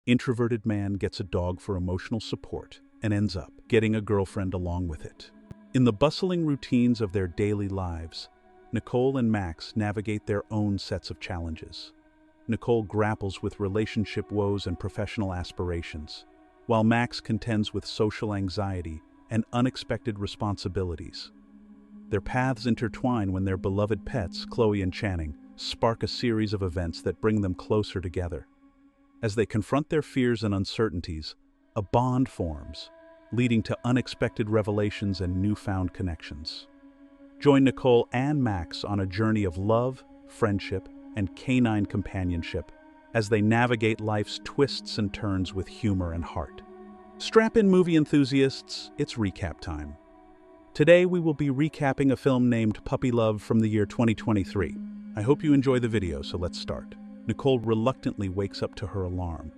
Introverted man gets a dog for emotional support and ends up getting a girlfriend along with it. In the bustling routines of their daily lives, Nicole and Max navigate their own sets of challenges. Nicole grapples with relationship woes and professional aspirations, while Max contends with social anxiety and unexpected responsibilities. Their paths intertwine when their beloved pets, Chloe and Channing, spark a series of events that bring them closer together. As they confront their fears and uncertainties, a bond forms, leading to unexpected revelations and newfound connections. Join Nicole and Max on a journey of love, friendship, and canine companionship as they navigate life's twists and turns with humor and heart. Strap in, movie enthusiasts, it's recap time. Today we will be recapping a film named Puppy Love from the year 2023. I hope you enjoy the video, so let's start. Nicole reluctantly wakes up to her alarm,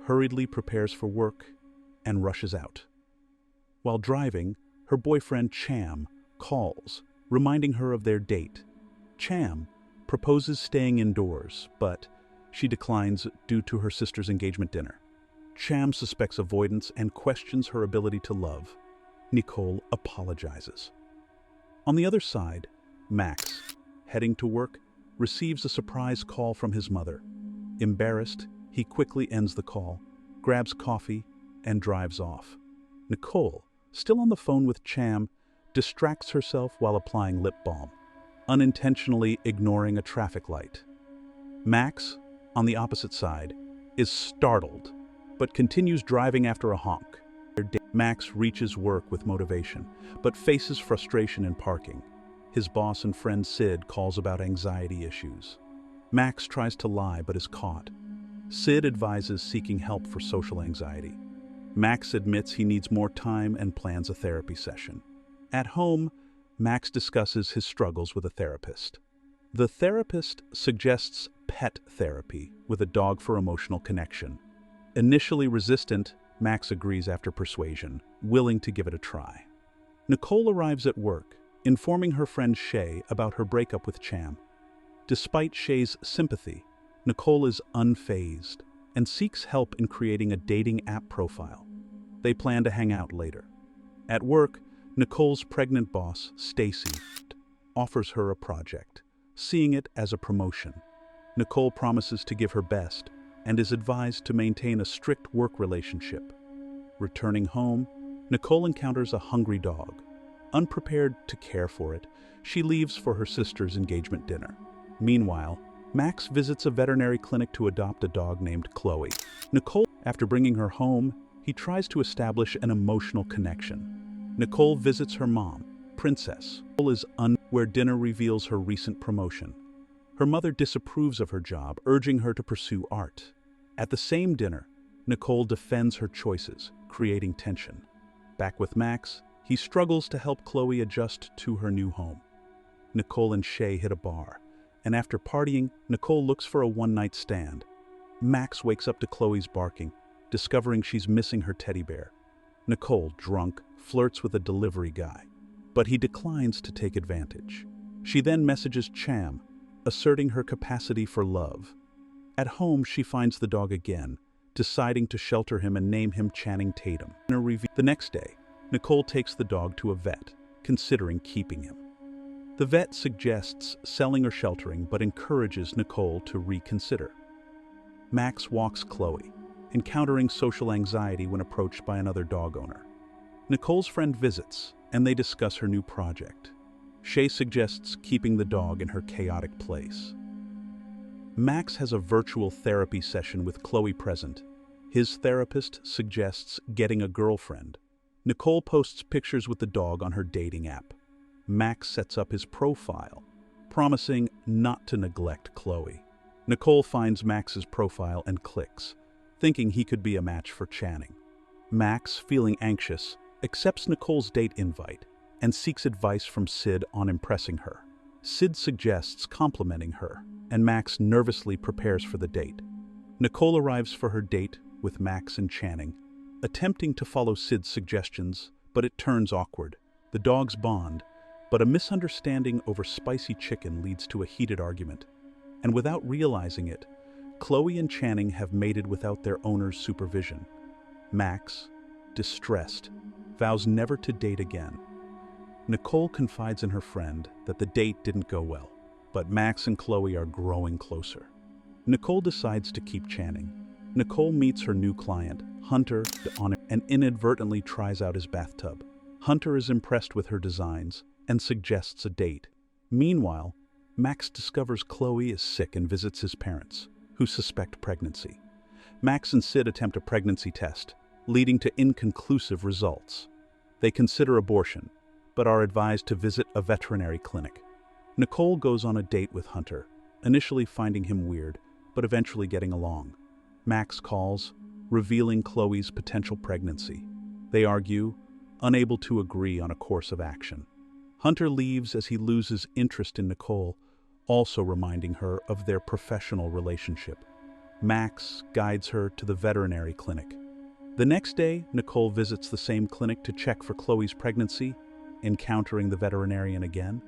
hurriedly prepares for work, and rushes out. While driving, her boyfriend Cham calls, reminding her of their date. Cham proposes staying indoors, but she declines due to her sister's engagement dinner. Cham suspects avoidance and questions her ability to love. Nicole apologizes. On the other side, Max, heading to work, receives a surprise call from his mother. Embarrassed, he quickly ends the call, grabs coffee, and drives off. Nicole, still on the phone with Cham, distracts herself while applying lip balm, unintentionally ignoring a traffic light. Max, on the opposite side, is startled, but continues driving after a honk. Max reaches work with motivation, but faces frustration in parking. His boss and friend Sid calls about anxiety issues. Max tries to lie but is caught. Sid advises seeking help for social anxiety. Max admits he needs more time and plans a therapy session. At home, Max discusses his struggles with a therapist. The therapist suggests pet therapy with a dog for emotional connection. Initially resistant, Max agrees after persuasion, willing to give it a try. Nicole arrives at work, informing her friend Shay about her breakup with Cham. Despite Shay's sympathy, Nicole is unfazed and seeks help in creating a dating app profile. They plan to hang out later. At work, Nicole's pregnant boss, Stacy, offers her a project, seeing it as a promotion. Nicole promises to give her best and is advised to maintain a strict work relationship. Returning home, Nicole encounters a hungry dog. Unprepared to care for it, she leaves for her sister's engagement dinner. Meanwhile, Max visits a veterinary clinic to adopt a dog named Chloe. Nicole, after bringing her home, he tries to establish an emotional connection. Nicole visits her mom, Princess. Nicole is where dinner reveals her recent promotion. Her mother disapproves of her job, urging her to pursue art. At the same dinner, Nicole defends her choices, creating tension. Back with Max, he struggles to help Chloe adjust to her new home. Nicole and Shay hit a bar, and after partying, Nicole looks for a one-night stand. Max wakes up to Chloe's barking, discovering she's missing her teddy bear. Nicole, drunk, flirts with a delivery guy, but he declines to take advantage. She then messages Cham, asserting her capacity for love. At home, she finds the dog again, deciding to shelter him and name him Channing Tatum. The next day, Nicole takes the dog to a vet, considering keeping him. The vet suggests selling or sheltering, but encourages Nicole to reconsider. Max walks Chloe, encountering social anxiety when approached by another dog owner. Nicole's friend visits, and they discuss her new project. Shay suggests keeping the dog in her chaotic place. Max has a virtual therapy session with Chloe present. His therapist suggests getting a girlfriend. Nicole posts pictures with the dog on her dating app. Max sets up his profile, promising not to neglect Chloe. Nicole finds Max's profile and clicks, thinking he could be a match for Channing. Max, feeling anxious, accepts Nicole's date invite and seeks advice from Sid on impressing her. Sid suggests complimenting her, and Max nervously prepares for the date. Nicole arrives for her date with Max and Channing, attempting to follow Sid's suggestions, but it turns awkward. The dogs bond, but a misunderstanding over spicy chicken leads to a heated argument. And without realizing it, Chloe and Channing have mated without their owner's supervision. Max, distressed, vows never to date again. Nicole confides in her friend that the date didn't go well, but Max and Chloe are growing closer. Nicole decides to keep Channing. Nicole meets her new client, Hunter, and inadvertently tries out his bathtub. Hunter is impressed with her designs and suggests a date. Meanwhile, Max discovers Chloe is sick and visits his parents, who suspect pregnancy. Max and Sid attempt a pregnancy test, leading to inconclusive results. They consider abortion, but are advised to visit a veterinary clinic. Nicole goes on a date with Hunter, initially finding him weird, but eventually getting along. Max calls, revealing Chloe's potential pregnancy. They argue, unable to agree on a course of action. Hunter leaves as he loses interest in Nicole, also reminding her of their professional relationship. Max guides her to the veterinary clinic. The next day, Nicole visits the same clinic to check for Chloe's pregnancy, encountering the veterinarian again.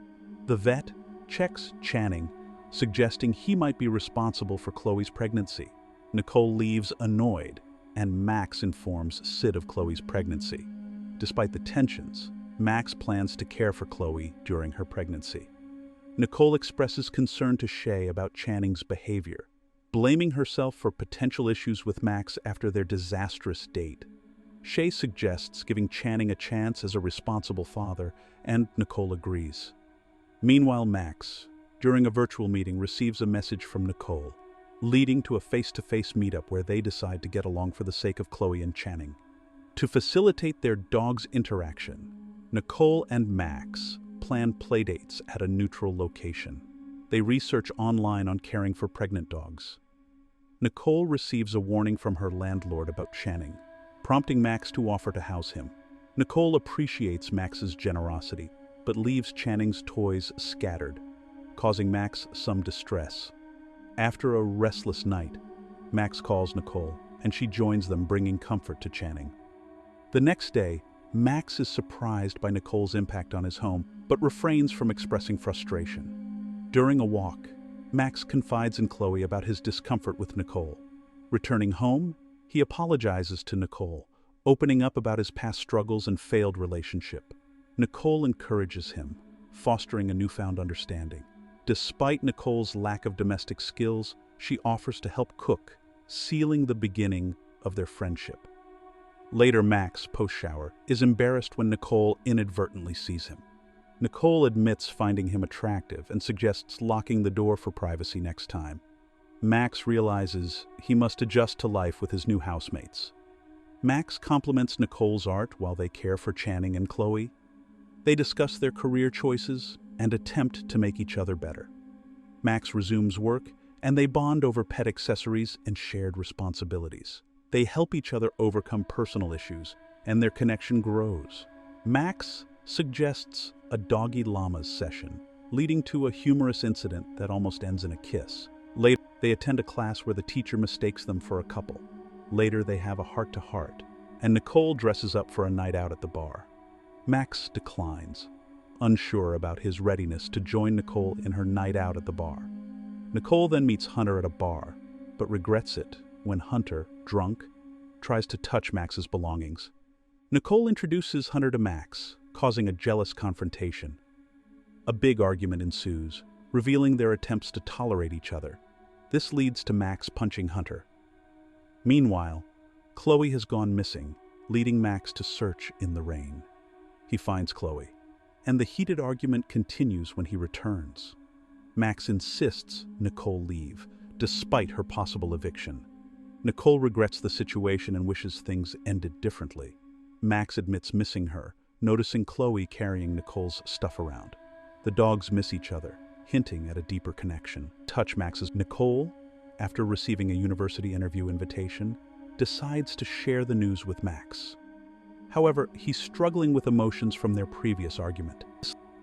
The vet checks Channing, suggesting he might be responsible for Chloe's pregnancy. Nicole leaves annoyed, and Max informs Sid of Chloe's pregnancy. Despite the tensions, Max plans to care for Chloe during her pregnancy. Nicole expresses concern to Shay about Channing's behavior, blaming herself for potential issues with Max after their disastrous date. Shay suggests giving Channing a chance as a responsible father, and Nicole agrees. Meanwhile, Max, during a virtual meeting, receives a message from Nicole, leading to a face-to-face meetup where they decide to get along for the sake of Chloe and Channing. To facilitate their dogs' interaction, Nicole and Max plan playdates at a neutral location. They research online on caring for pregnant dogs. Nicole receives a warning from her landlord about Channing, prompting Max to offer to house him. Nicole appreciates Max's generosity, but leaves Channing's toys scattered, causing Max some distress. After a restless night, Max calls Nicole, and she joins them, bringing comfort to Channing. The next day, Max is surprised by Nicole's impact on his home, but refrains from expressing frustration. During a walk, Max confides in Chloe about his discomfort with Nicole. Returning home, he apologizes to Nicole, opening up about his past struggles and failed relationship. Nicole encourages him, fostering a newfound understanding. Despite Nicole's lack of domestic skills, she offers to help cook, sealing the beginning of their friendship. Later, Max, post-shower, is embarrassed when Nicole inadvertently sees him. Nicole admits finding him attractive and suggests locking the door for privacy next time. Max realizes he must adjust to life with his new housemates. Max compliments Nicole's art while they care for Channing and Chloe. They discuss their career choices and attempt to make each other better. Max resumes work, and they bond over pet accessories and shared responsibilities. They help each other overcome personal issues, and their connection grows. Max suggests a doggy llamas session, leading to a humorous incident that almost ends in a kiss. Later, they attend a class where the teacher mistakes them for a couple. Later, they have a heart-to-heart, and Nicole dresses up for a night out at the bar. Max declines, unsure about his readiness to join Nicole in her night out at the bar. Nicole then meets Hunter at a bar, but regrets it when Hunter, drunk, tries to touch Max's belongings. Nicole introduces Hunter to Max, causing a jealous confrontation. A big argument ensues, revealing their attempts to tolerate each other. This leads to Max punching Hunter. Meanwhile, Chloe has gone missing, leading Max to search in the rain. He finds Chloe, and the heated argument continues when he returns. Max insists Nicole leave, despite her possible eviction. Nicole regrets the situation and wishes things ended differently. Max admits missing her, noticing Chloe carrying Nicole's stuff around. The dogs miss each other, hinting at a deeper connection. Touch Max's Nicole, after receiving a university interview invitation, decides to share the news with Max. However, he's struggling with emotions from their previous argument.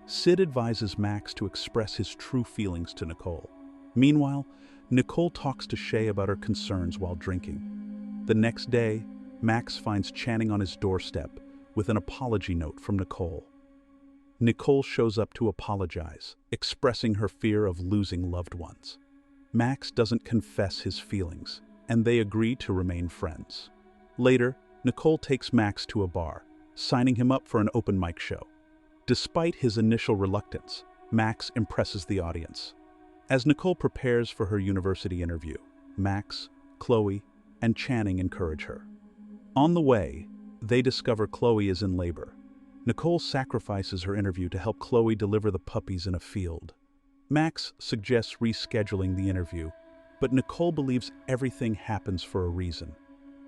Sid advises Max to express his true feelings to Nicole. Meanwhile, Nicole talks to Shay about her concerns while drinking. The next day, Max finds Channing on his doorstep with an apology note from Nicole. Nicole shows up to apologize, expressing her fear of losing loved ones. Max doesn't confess his feelings, and they agree to remain friends. Later, Nicole takes Max to a bar, signing him up for an open mic show. Despite his initial reluctance, Max impresses the audience. As Nicole prepares for her university interview, Max, Chloe, and Channing encourage her. On the way, they discover Chloe is in labor. Nicole sacrifices her interview to help Chloe deliver the puppies in a field. Max suggests rescheduling the interview, but Nicole believes everything happens for a reason.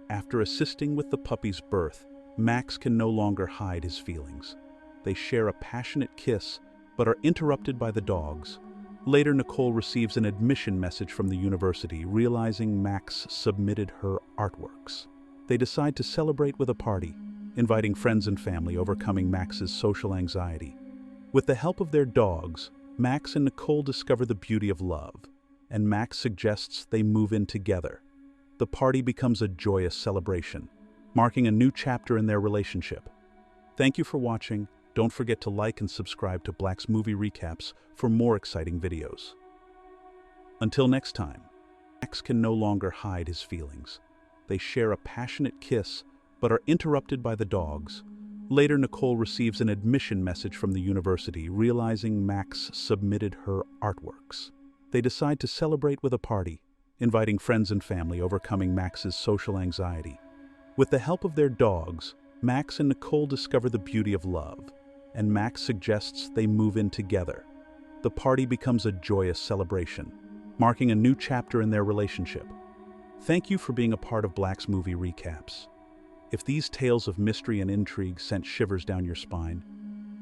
After assisting with the puppy's birth, Max can no longer hide his feelings. They share a passionate kiss, but are interrupted by the dogs. Later, Nicole receives an admission message from the university, realizing Max submitted her artworks. They decide to celebrate with a party, inviting friends and family, overcoming Max's social anxiety. With the help of their dogs, Max and Nicole discover the beauty of love, and Max suggests they move in together. The party becomes a joyous celebration, marking a new chapter in their relationship. Thank you for watching. Don't forget to like and subscribe to Black's Movie Recaps for more exciting videos. Until next time, Max can no longer hide his feelings. They share a passionate kiss, but are interrupted by the dogs. Later, Nicole receives an admission message from the university, realizing Max submitted her artworks. They decide to celebrate with a party, inviting friends and family, overcoming Max's social anxiety. With the help of their dogs, Max and Nicole discover the beauty of love, and Max suggests they move in together. The party becomes a joyous celebration, marking a new chapter in their relationship. Thank you for being a part of Black's Movie Recaps. If these tales of mystery and intrigue sent shivers down your spine,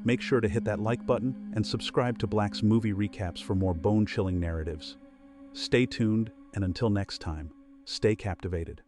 make sure to hit that like button and subscribe to Black's Movie Recaps for more bone-chilling narratives. Stay tuned, and until next time, stay captivated.